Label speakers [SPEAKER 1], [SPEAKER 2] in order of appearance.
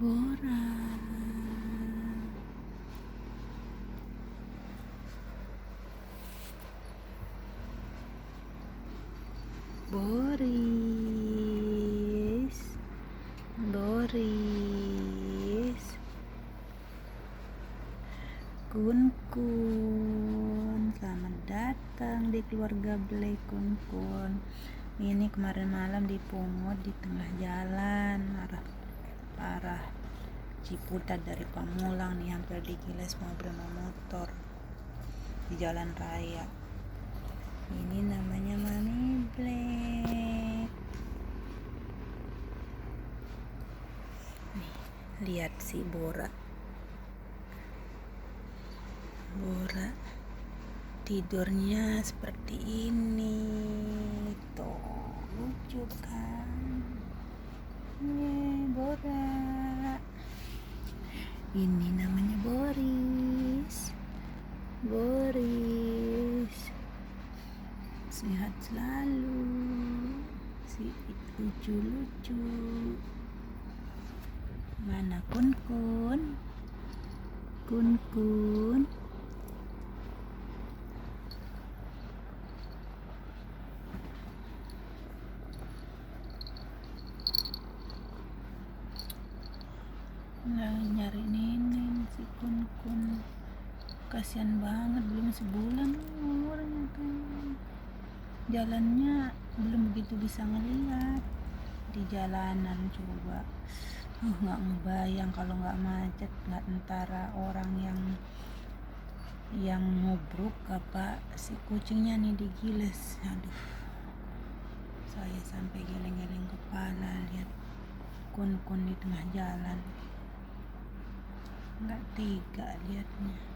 [SPEAKER 1] Bora. Boris. Boris. Kun. Selamat datang di keluarga Blay Kun. Ini kemarin malam dipungut di tengah jalan arah Ciputat dari Pamulang nih, hampir digiles motor di jalan raya. Ini namanya Mami Black. Nih, lihat si Bora tidurnya seperti ini. Tuh, lucu kan? Bora. Ini namanya Boris. Sehat selalu. Si lucu. Mana Kun? Nyari nenek si Kun. Kasian banget, belum sebulan umurnya kan. Jalannya belum begitu bisa ngeliat di jalanan. Coba nggak ngebayang kalau nggak macet, nggak antara orang yang ngobrol apa si kucingnya nih digiles. Aduh, saya sampai geleng-geleng kepala lihat Kun di tengah jalan. Nggak tega liatnya.